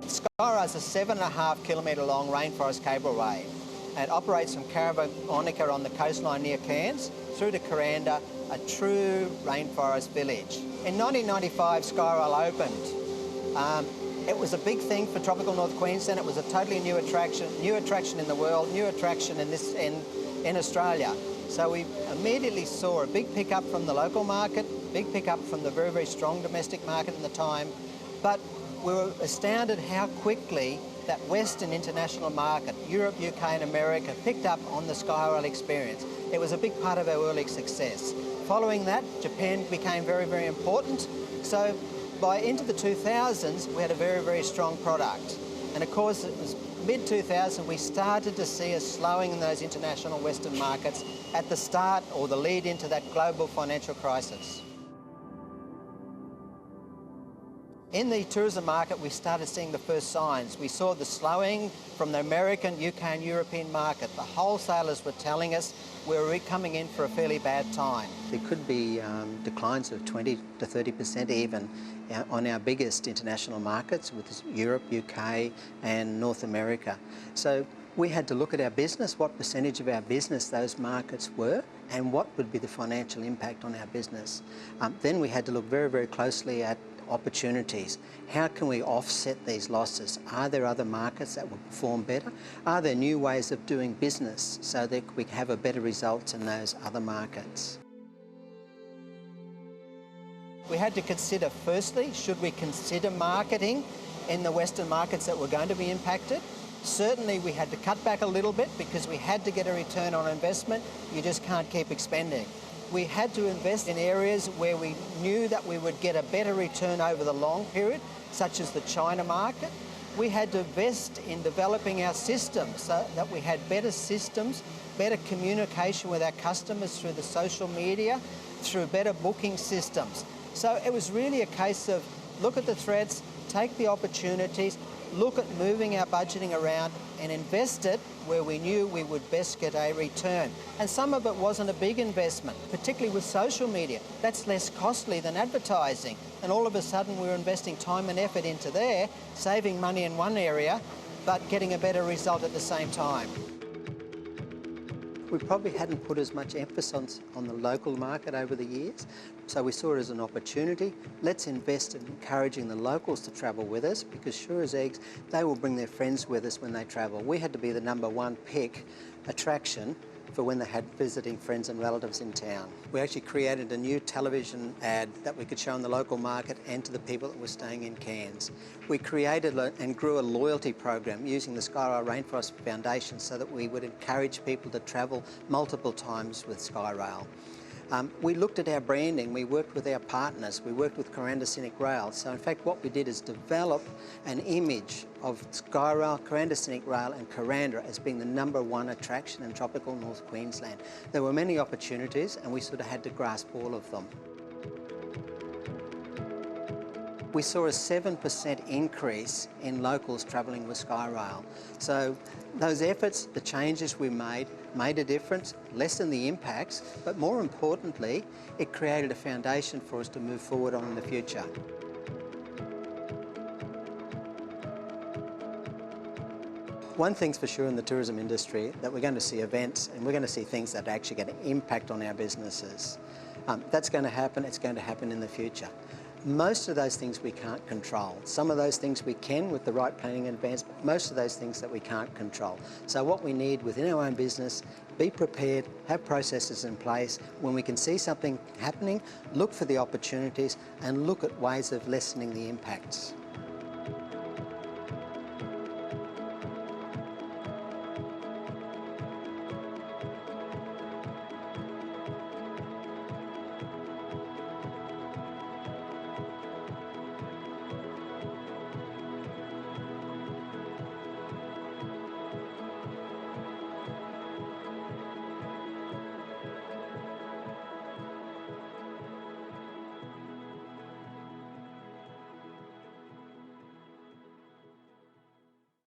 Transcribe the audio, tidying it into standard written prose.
Skyrail is a 7.5 kilometre long rainforest cableway. It operates from Caravanica on the coastline near Cairns through to Kuranda, a true rainforest village. In 1995, Skyrail opened. It was a big thing for tropical North Queensland. It was a totally new attraction in the world, new attraction in Australia. So we immediately saw a big pickup from the local market, big pickup from the very, very strong domestic market at the time. But we were astounded how quickly that Western international market, Europe, UK and America, picked up on the Skyrail experience. It was a big part of our early success. Following that, Japan became very, very important. So by into the 2000s, we had a very, very strong product. And of course, it was mid-2000, we started to see a slowing in those international Western markets at the start or the lead into that global financial crisis. In the tourism market, we started seeing the first signs. We saw the slowing from the American, UK and European market. The wholesalers were telling us we were coming in for a fairly bad time. There could be declines of 20 to 30% even on our biggest international markets with Europe, UK and North America. So we had to look at our business, what percentage of our business those markets were and what would be the financial impact on our business. Then we had to look very, very closely at opportunities. How can we offset these losses? Are there other markets that will perform better? Are there new ways of doing business so that we have a better result in those other markets? We had to consider, firstly, should we consider marketing in the Western markets that were going to be impacted? Certainly we had to cut back a little bit because we had to get a return on investment. You just can't keep expending. We had to invest in areas where we knew that we would get a better return over the long period, such as the China market. We had to invest in developing our systems so that we had better systems, better communication with our customers through the social media, through better booking systems. So it was really a case of look at the threats, take the opportunities, look at moving our budgeting around and invest it where we knew we would best get a return. And some of it wasn't a big investment, particularly with social media. That's less costly than advertising. And all of a sudden we were investing time and effort into there, saving money in one area, but getting a better result at the same time. We probably hadn't put as much emphasis on the local market over the years, so we saw it as an opportunity. Let's invest in encouraging the locals to travel with us because sure as eggs, they will bring their friends with us when they travel. We had to be the #1 pick attraction for when they had visiting friends and relatives in town. We actually created a new television ad that we could show in the local market and to the people that were staying in Cairns. We created and grew a loyalty program using the Skyrail Rainforest Foundation so that we would encourage people to travel multiple times with Skyrail. We looked at our branding, we worked with our partners, we worked with Kuranda Scenic Rail. So in fact what we did is develop an image of Skyrail, Kuranda Scenic Rail and Kuranda as being the #1 attraction in tropical North Queensland. There were many opportunities and we sort of had to grasp all of them. We saw a 7% increase in locals travelling with Skyrail. So those efforts, the changes we made a difference, lessened the impacts, but more importantly, it created a foundation for us to move forward on in the future. One thing's for sure in the tourism industry, that we're going to see events and we're going to see things that are actually going to impact on our businesses. That's going to happen, it's going to happen in the future. Most of those things we can't control. Some of those things we can with the right planning in advance, but most of those things that we can't control. So what we need within our own business, be prepared, have processes in place. When we can see something happening, look for the opportunities and look at ways of lessening the impacts.